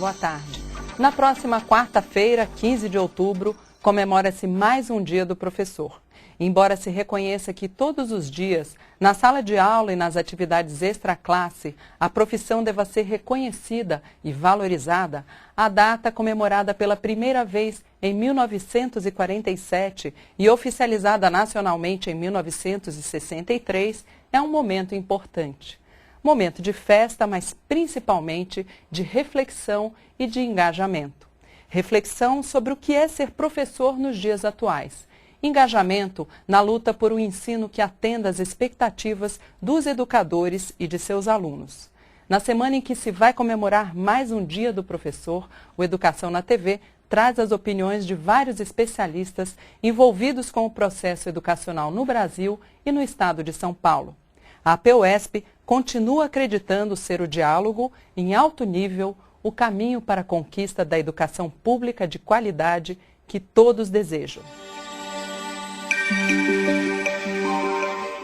boa tarde. Na próxima quarta-feira, 15 de outubro, comemora-se mais um Dia do Professor. Embora se reconheça que todos os dias, na sala de aula e nas atividades extra-classe, a profissão deva ser reconhecida e valorizada, a data comemorada pela primeira vez em 1947 e oficializada nacionalmente em 1963 é um momento importante. Momento de festa, mas principalmente de reflexão e de engajamento. Reflexão sobre o que é ser professor nos dias atuais. Engajamento na luta por um ensino que atenda às expectativas dos educadores e de seus alunos. Na semana em que se vai comemorar mais um Dia do Professor, o Educação na TV traz as opiniões de vários especialistas envolvidos com o processo educacional no Brasil e no estado de São Paulo. A APUESP continua acreditando ser o diálogo, em alto nível, o caminho para a conquista da educação pública de qualidade que todos desejam.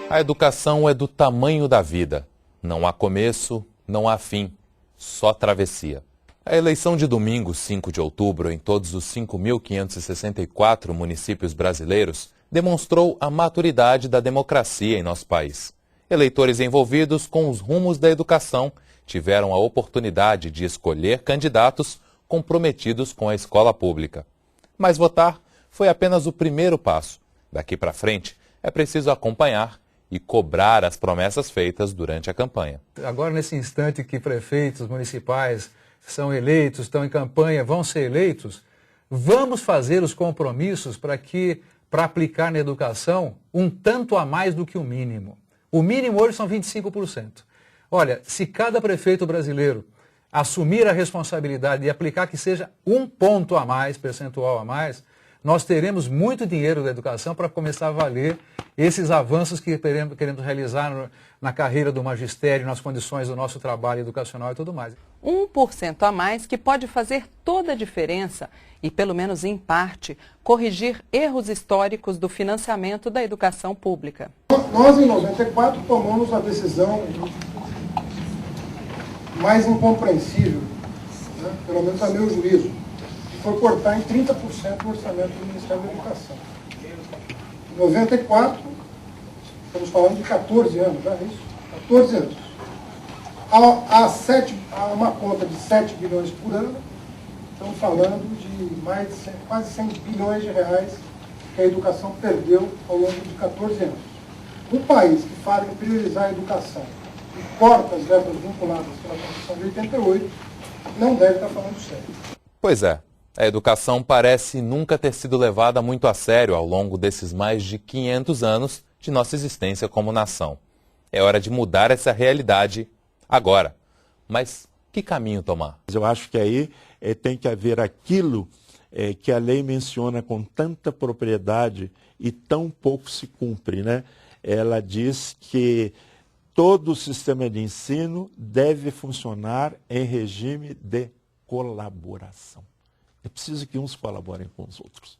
A educação é do tamanho da vida. Não há começo, não há fim, só travessia. A eleição de domingo, 5 de outubro, em todos os 5.564 municípios brasileiros, demonstrou a maturidade da democracia em nosso país. Eleitores envolvidos com os rumos da educação tiveram a oportunidade de escolher candidatos comprometidos com a escola pública. Mas votar foi apenas o primeiro passo. Daqui para frente, é preciso acompanhar e cobrar as promessas feitas durante a campanha. Agora, nesse instante que prefeitos municipais são eleitos, estão em campanha, vão ser eleitos, vamos fazer os compromissos para aplicar na educação um tanto a mais do que o mínimo. O mínimo hoje são 25%. Olha, se cada prefeito brasileiro assumir a responsabilidade de aplicar que seja um ponto a mais, percentual a mais, nós teremos muito dinheiro da educação para começar a valer esses avanços que queremos realizar na carreira do magistério, nas condições do nosso trabalho educacional e tudo mais. 1% a mais que pode fazer toda a diferença e, pelo menos em parte, corrigir erros históricos do financiamento da educação pública. Nós, em 94, tomamos a decisão mais incompreensível, né, pelo menos a meu juízo, foi cortar em 30% o orçamento do Ministério da Educação. Em 94, estamos falando de 14 anos, não é isso? 14 anos. Há uma conta de 7 bilhões por ano, estamos falando de quase 100 bilhões de reais que a educação perdeu ao longo de 14 anos. Um país que fala em priorizar a educação e corta as verbas vinculadas pela Constituição de 88, não deve estar falando sério. Pois é. A educação parece nunca ter sido levada muito a sério ao longo desses mais de 500 anos de nossa existência como nação. É hora de mudar essa realidade agora. Mas que caminho tomar? Eu acho que aí tem que haver aquilo que a lei menciona com tanta propriedade e tão pouco se cumpre, né? Ela diz que todo o sistema de ensino deve funcionar em regime de colaboração. É preciso que uns colaborem com os outros.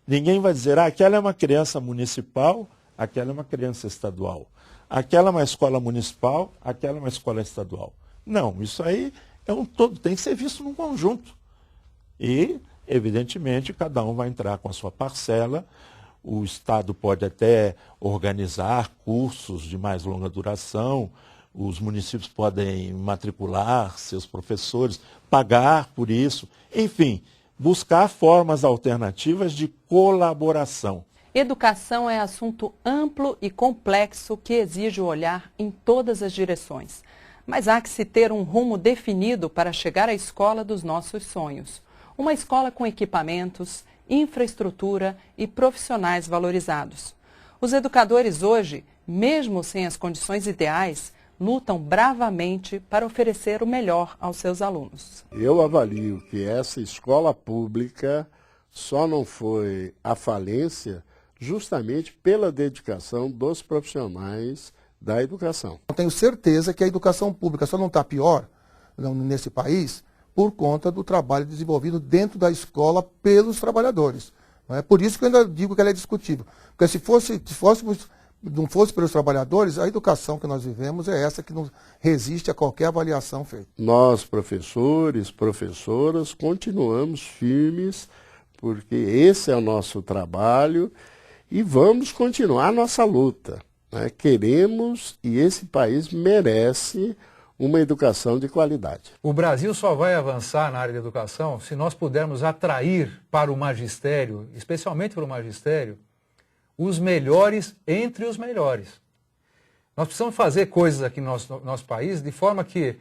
Ninguém vai dizer, aquela é uma criança municipal, aquela é uma criança estadual. Aquela é uma escola municipal, aquela é uma escola estadual. Não, isso aí é um todo, tem que ser visto num conjunto. E, evidentemente, cada um vai entrar com a sua parcela. O Estado pode até organizar cursos de mais longa duração, os municípios podem matricular seus professores, pagar por isso, enfim, buscar formas alternativas de colaboração. Educação é assunto amplo e complexo que exige o olhar em todas as direções. Mas há que se ter um rumo definido para chegar à escola dos nossos sonhos. Uma escola com equipamentos, infraestrutura e profissionais valorizados. Os educadores hoje, mesmo sem as condições ideais, lutam bravamente para oferecer o melhor aos seus alunos. Eu avalio que essa escola pública só não foi à falência justamente pela dedicação dos profissionais da educação. Eu tenho certeza que a educação pública só não está pior nesse país por conta do trabalho desenvolvido dentro da escola pelos trabalhadores. Não é? Por isso que eu ainda digo que ela é discutível. Porque se fôssemos não fosse pelos trabalhadores, a educação que nós vivemos é essa que não resiste a qualquer avaliação feita. Nós, professores, professoras, continuamos firmes, porque esse é o nosso trabalho e vamos continuar a nossa luta, né? Queremos e esse país merece uma educação de qualidade. O Brasil só vai avançar na área da educação se nós pudermos atrair para o magistério, especialmente para o magistério, os melhores entre os melhores. Nós precisamos fazer coisas aqui no nosso país de forma que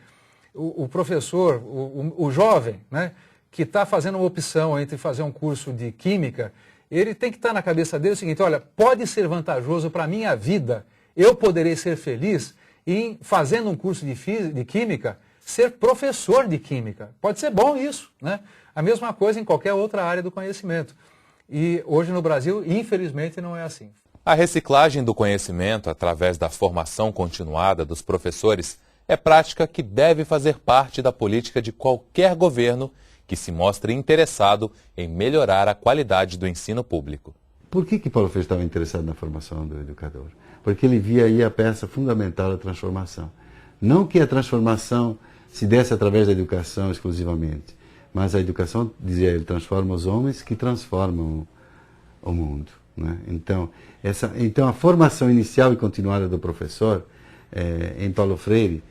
o professor, o jovem, né, que está fazendo uma opção entre fazer um curso de química, ele tem que estar na cabeça dele o seguinte: olha, pode ser vantajoso para a minha vida, eu poderei ser feliz em, fazendo um curso de química, ser professor de química. Pode ser bom isso, né? A mesma coisa em qualquer outra área do conhecimento. E hoje no Brasil, infelizmente, não é assim. A reciclagem do conhecimento através da formação continuada dos professores é prática que deve fazer parte da política de qualquer governo que se mostre interessado em melhorar a qualidade do ensino público. Por que Paulo Freire estava interessado na formação do educador? Porque ele via aí a peça fundamental da transformação. Não que a transformação se desse através da educação exclusivamente, mas a educação, dizia ele, transforma os homens que transformam o mundo, né? Então a formação inicial e continuada do professor em Paulo Freire,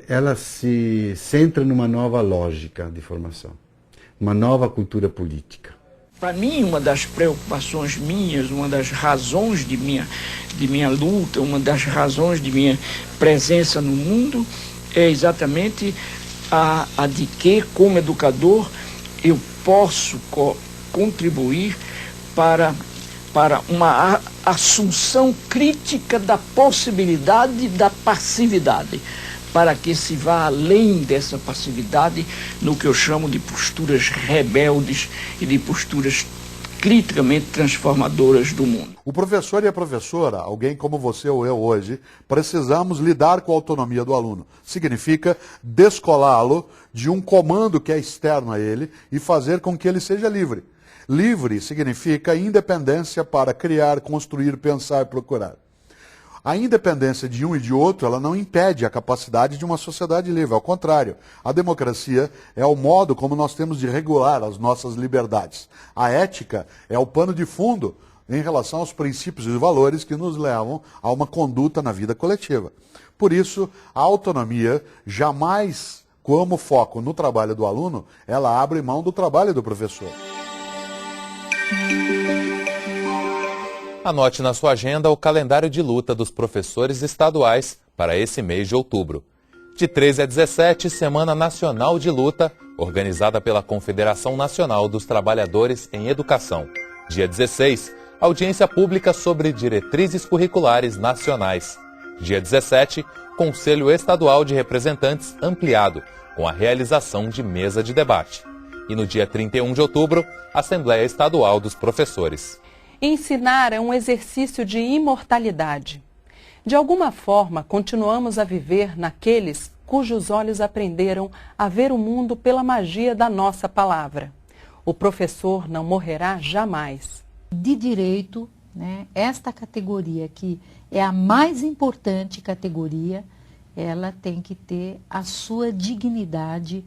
ela se centra numa nova lógica de formação, uma nova cultura política. Para mim, uma das preocupações minhas, uma das razões de minha luta, uma das razões de minha presença no mundo é exatamente a de que, como educador, eu posso contribuir para uma assunção crítica da possibilidade da passividade, para que se vá além dessa passividade no que eu chamo de posturas rebeldes e de posturas criticamente transformadoras do mundo. O professor e a professora, alguém como você ou eu hoje, precisamos lidar com a autonomia do aluno. Significa descolá-lo de um comando que é externo a ele e fazer com que ele seja livre. Livre significa independência para criar, construir, pensar e procurar. A independência de um e de outro, ela não impede a capacidade de uma sociedade livre. Ao contrário, a democracia é o modo como nós temos de regular as nossas liberdades. A ética é o pano de fundo em relação aos princípios e valores que nos levam a uma conduta na vida coletiva. Por isso, a autonomia jamais, como foco no trabalho do aluno, ela abre mão do trabalho do professor. Anote na sua agenda o calendário de luta dos professores estaduais para esse mês de outubro. De 13 a 17, Semana Nacional de Luta, organizada pela Confederação Nacional dos Trabalhadores em Educação. Dia 16, audiência pública sobre diretrizes curriculares nacionais. Dia 17, Conselho Estadual de Representantes ampliado, com a realização de mesa de debate. E no dia 31 de outubro, Assembleia Estadual dos Professores. Ensinar é um exercício de imortalidade. De alguma forma, continuamos a viver naqueles cujos olhos aprenderam a ver o mundo pela magia da nossa palavra. O professor não morrerá jamais. De direito, né, esta categoria que é a mais importante categoria, ela tem que ter a sua dignidade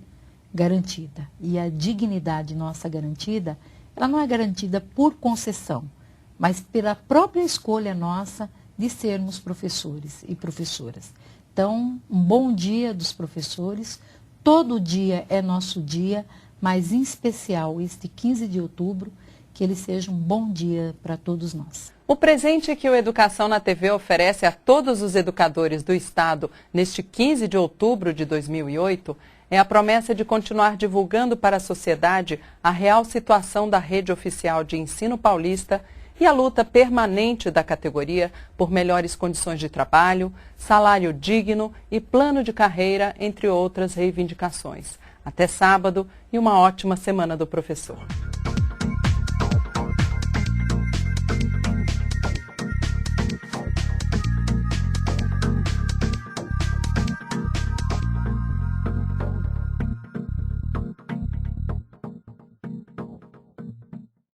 garantida. E a dignidade nossa garantida, ela não é garantida por concessão, mas pela própria escolha nossa de sermos professores e professoras. Então, um bom dia dos professores. Todo dia é nosso dia, mas em especial este 15 de outubro, que ele seja um bom dia para todos nós. O presente que o Educação na TV oferece a todos os educadores do Estado neste 15 de outubro de 2008 é a promessa de continuar divulgando para a sociedade a real situação da rede oficial de ensino paulista e a luta permanente da categoria por melhores condições de trabalho, salário digno e plano de carreira, entre outras reivindicações. Até sábado e uma ótima semana do professor.